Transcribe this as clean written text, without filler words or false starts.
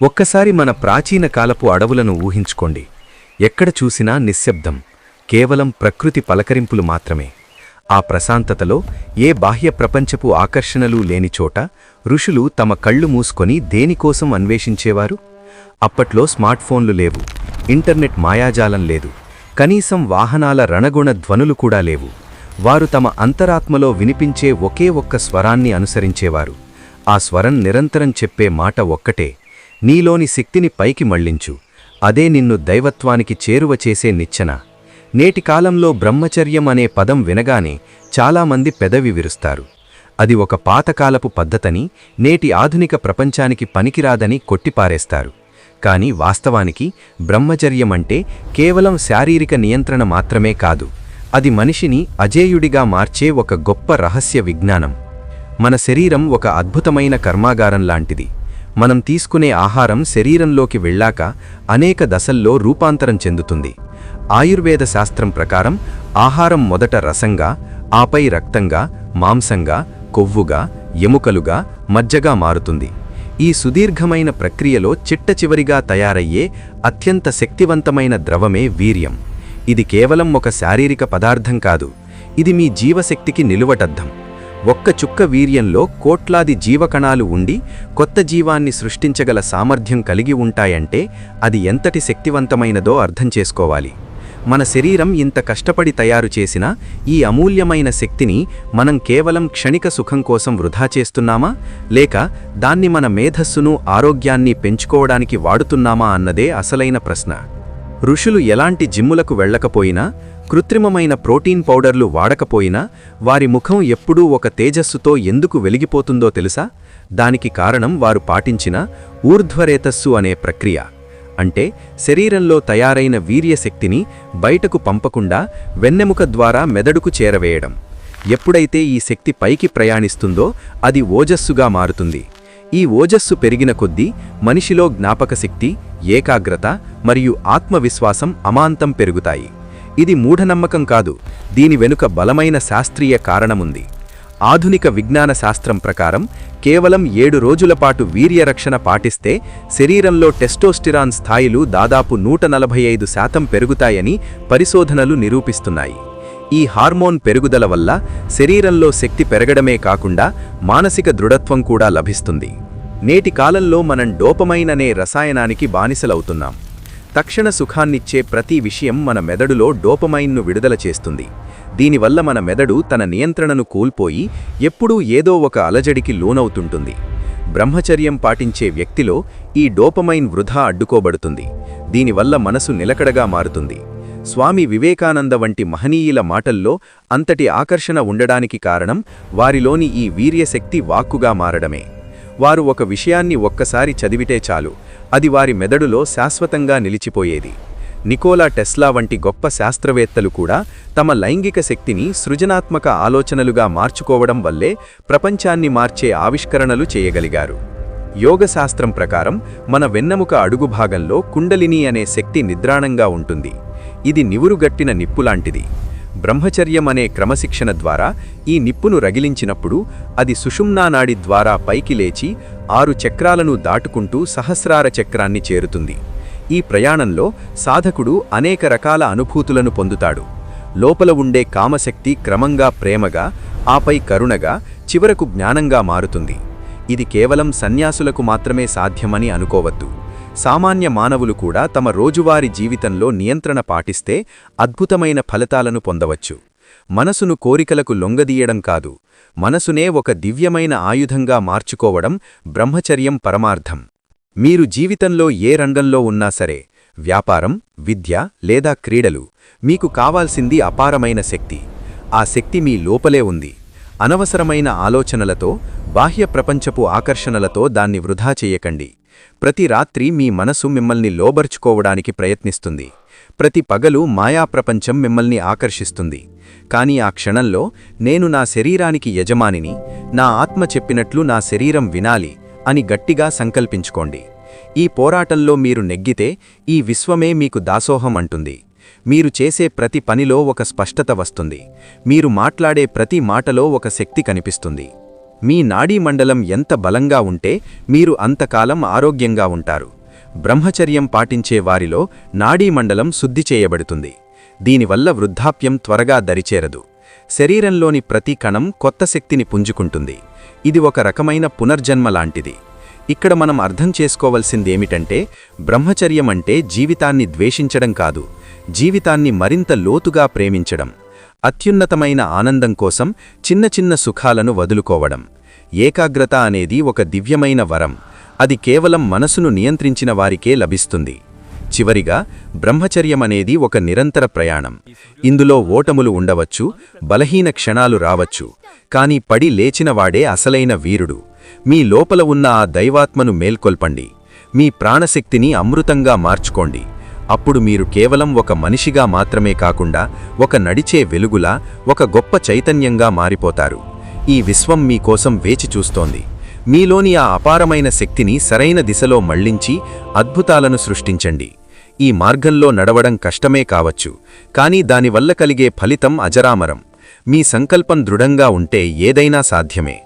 ఒక్కసారి మన ప్రాచీన కాలపు అడవులను ఊహించుకోండి. ఎక్కడ చూసినా నిశ్శబ్దం, కేవలం ప్రకృతి పలకరింపులు మాత్రమే. ఆ ప్రశాంతతలో ఏ బాహ్య ప్రపంచపు ఆకర్షణలు లేని చోట ఋషులు తమ కళ్ళు మూసుకొని దేనికోసం అన్వేషించేవారు? అప్పట్లో స్మార్ట్ఫోన్లు లేవు, ఇంటర్నెట్ మాయాజాలం లేదు, కనీసం వాహనాల రణగుణ ధ్వనులు కూడా లేవు. వారు తమ అంతరాత్మలో వినిపించే ఒకే ఒక్క స్వరాన్ని అనుసరించేవారు. ఆ స్వరం నిరంతరం చెప్పే మాట ఒక్కటే: నీలోని శక్తిని పైకి మళ్లించు, అదే నిన్ను దైవత్వానికి చేరువ చేసే నిచ్చెన. నేటి కాలంలో బ్రహ్మచర్యం అనే పదం వినగానే చాలామంది పెదవి విరుస్తారు. అది ఒక పాతకాలపు పద్ధతని, నేటి ఆధునిక ప్రపంచానికి పనికిరాదని కొట్టిపారేస్తారు. కానీ వాస్తవానికి బ్రహ్మచర్యం అంటే కేవలం శారీరక నియంత్రణ మాత్రమే కాదు. అది మనిషిని అజేయుడిగా మార్చే ఒక గొప్ప రహస్య విజ్ఞానం. మన శరీరం ఒక అద్భుతమైన కర్మాగారం లాంటిది. మనం తీసుకునే ఆహారం శరీరంలోకి వెళ్ళాక అనేక దశల్లో రూపాంతరం చెందుతుంది. ఆయుర్వేద శాస్త్రం ప్రకారం ఆహారం మొదట రసంగా, ఆపై రక్తంగా, మాంసంగా, కొవ్వుగా, ఎముకలుగా, మజ్జగా మారుతుంది. ఈ సుదీర్ఘమైన ప్రక్రియలో చిట్టచివరిగా తయారయ్యే అత్యంత శక్తివంతమైన ద్రవమే వీర్యం. ఇది కేవలం ఒక శారీరక పదార్థం కాదు, ఇది మీ జీవశక్తికి నిలువటద్దం. ఒక్క చుక్క వీర్యంలో కోట్లాది జీవకణాలు ఉండి కొత్త జీవాన్ని సృష్టించగల సామర్థ్యం కలిగి ఉంటాయంటే అది ఎంతటి శక్తివంతమైనదో అర్థం చేసుకోవాలి. మన శరీరం ఇంత కష్టపడి తయారు చేసిన ఈ అమూల్యమైన శక్తిని మనం కేవలం క్షణిక సుఖం కోసం వృధా చేస్తున్నామా, లేక దాన్ని మన మేధస్సును, ఆరోగ్యాన్ని పెంచుకోవడానికి వాడుతున్నామా అన్నదే అసలైన ప్రశ్న. ఋషులు ఎలాంటి జిమ్ములకు వెళ్లకపోయినా, కృత్రిమమైన ప్రోటీన్ పౌడర్లు వాడకపోయినా వారి ముఖం ఎప్పుడూ ఒక తేజస్సుతో ఎందుకు వెలిగిపోతుందో తెలుసా? దానికి కారణం వారు పాటించిన ఊర్ధ్వరేతస్సు అనే ప్రక్రియ. అంటే శరీరంలో తయారైన వీర్యశక్తిని బయటకు పంపకుండా వెన్నెముక ద్వారా మెదడుకు చేరవేయడం. ఎప్పుడైతే ఈ శక్తి పైకి ప్రయాణిస్తుందో అది ఓజస్సుగా మారుతుంది. ఈ ఓజస్సు పెరిగిన కొద్దీ మనిషిలో జ్ఞాపకశక్తి, ఏకాగ్రత మరియు ఆత్మవిశ్వాసం అమాంతం పెరుగుతాయి. ఇది మూఢనమ్మకం కాదు, దీని వెనుక బలమైన శాస్త్రీయ కారణముంది. ఆధునిక విజ్ఞాన శాస్త్రం ప్రకారం కేవలం 7 రోజుల పాటు వీర్యరక్షణ పాటిస్తే శరీరంలో టెస్టోస్టిరాన్ స్థాయిలు దాదాపు 145% పెరుగుతాయని పరిశోధనలు నిరూపిస్తున్నాయి. ఈ హార్మోన్ పెరుగుదల వల్ల శరీరంలో శక్తి పెరగడమే కాకుండా మానసిక దృఢత్వం కూడా లభిస్తుంది. నేటి కాలంలో మనం డోపమైన్ అనే రసాయనానికి బానిసలవుతున్నాం. తక్షణ సుఖాన్నిచ్చే ప్రతి విషయం మన మెదడులో డోపమైన్ను విడుదల చేస్తుంది. దీనివల్ల మన మెదడు తన నియంత్రణను కోల్పోయి ఎప్పుడూ ఏదో ఒక అలజడికి లోనవుతుంటుంది. బ్రహ్మచర్యం పాటించే వ్యక్తిలో ఈ డోపమైన్ వృధా అడ్డుకోబడుతుంది. దీనివల్ల మనసు నిలకడగా మారుతుంది. స్వామి వివేకానంద వంటి మహనీయుల మాటల్లో అంతటి ఆకర్షణ ఉండడానికి కారణం వారిలోని ఈ వీర్యశక్తి వాక్కుగా మారడమే. వారు ఒక విషయాన్ని ఒక్కసారి చదివితే చాలు, అది వారి మెదడులో శాశ్వతంగా నిలిచిపోయేది. నికోలా టెస్లా వంటి గొప్ప శాస్త్రవేత్తలు కూడా తమ లైంగిక శక్తిని సృజనాత్మక ఆలోచనలుగా మార్చుకోవడం వల్లే ప్రపంచాన్ని మార్చే ఆవిష్కరణలు చేయగలిగారు. యోగశాస్త్రం ప్రకారం మన వెన్నెముక అడుగు భాగంలో కుండలిని అనే శక్తి నిద్రాణంగా ఉంటుంది. ఇది నివురుగట్టిన నిప్పులాంటిది. బ్రహ్మచర్యం అనే క్రమశిక్షణ ద్వారా ఈ నిప్పును రగిలించినప్పుడు అది సుషుమ్నా నాడి ద్వారా పైకి లేచి 6 చక్రాలను దాటుకుంటూ సహస్రార చక్రాన్ని చేరుతుంది. ఈ ప్రయాణంలో సాధకుడు అనేక రకాల అనుభూతులను పొందుతాడు. లోపల ఉండే కామశక్తి క్రమంగా ప్రేమగా, ఆపై కరుణగా, చివరకు జ్ఞానంగా మారుతుంది. ఇది కేవలం సన్యాసులకు మాత్రమే సాధ్యమని అనుకోవద్దు. సామాన్య మానవులు కూడా తమ రోజువారీ జీవితంలో నియంత్రణ పాటిస్తే అద్భుతమైన ఫలితాలను పొందవచ్చు. మనసును కోరికలకు లొంగదీయడం కాదు, మనసునే ఒక దివ్యమైన ఆయుధంగా మార్చుకోవడం బ్రహ్మచర్యం పరమార్థం. మీరు జీవితంలో ఏ రంగంలో ఉన్నా సరే, వ్యాపారం, విద్య లేదా క్రీడలు, మీకు కావాల్సింది అపారమైన శక్తి. ఆ శక్తి మీ లోపలే ఉంది. అనవసరమైన ఆలోచనలతో, బాహ్య ప్రపంచపు ఆకర్షణలతో దాన్ని వృధా చేయకండి. ప్రతి రాత్రి మీ మనసు మిమ్మల్ని లోబర్చుకోవడానికి ప్రయత్నిస్తుంది. ప్రతి పగలు మాయాప్రపంచం మిమ్మల్ని ఆకర్షిస్తుంది. కానీ ఆ క్షణంలో నేను నా శరీరానికి యజమానిని, నా ఆత్మ చెప్పినట్లు నా శరీరం వినాలి అని గట్టిగా సంకల్పించుకోండి. ఈ పోరాటంలో మీరు నెగ్గితే ఈ విశ్వమే మీకు దాసోహం అంటుంది. మీరు చేసే ప్రతి పనిలో ఒక స్పష్టత వస్తుంది. మీరు మాట్లాడే ప్రతి మాటలో ఒక శక్తి కనిపిస్తుంది. మీ నాడీ మండలం ఎంత బలంగా ఉంటే మీరు అంతకాలం ఆరోగ్యంగా ఉంటారు. బ్రహ్మచర్యం పాటించే వారిలో నాడీ మండలం శుద్ధి చేయబడుతుంది. దీనివల్ల వృద్ధాప్యం త్వరగా దరిచేరదు. శరీరంలోని ప్రతి కణం కొత్త శక్తిని పుంజుకుంటుంది. ఇది ఒక రకమైన పునర్జన్మ లాంటిది. ఇక్కడ మనం అర్థం చేసుకోవలసిందేమిటంటే, బ్రహ్మచర్యం అంటే జీవితాన్ని ద్వేషించడం కాదు, జీవితాన్ని మరింత లోతుగా ప్రేమించడం. అత్యున్నతమైన ఆనందం కోసం చిన్న చిన్న సుఖాలను వదులుకోవడం. ఏకాగ్రత అనేది ఒక దివ్యమైన వరం. అది కేవలం మనసును నియంత్రించిన వారికే లభిస్తుంది. చివరిగా, బ్రహ్మచర్యమనేది ఒక నిరంతర ప్రయాణం. ఇందులో ఓటములు ఉండవచ్చు, బలహీన క్షణాలు రావచ్చు, కాని పడి లేచినవాడే అసలైన వీరుడు. మీ లోపల ఉన్న ఆ దైవాత్మను మేల్కొల్పండి. మీ ప్రాణశక్తిని అమృతంగా మార్చుకోండి. అప్పుడు మీరు కేవలం ఒక మనిషిగా మాత్రమే కాకుండా ఒక నడిచే వెలుగులా, ఒక గొప్ప చైతన్యంగా మారిపోతారు. ఈ విశ్వం మీకోసం వేచి చూస్తోంది. మీలోని ఆ అపారమైన శక్తిని సరైన దిశలో మళ్లించి అద్భుతాలను సృష్టించండి. ఈ మార్గంలో నడవడం కష్టమే కావచ్చు, కానీ దానివల్ల కలిగే ఫలితం అజరామరం. మీ సంకల్పం దృఢంగా ఉంటే ఏదైనా సాధ్యమే.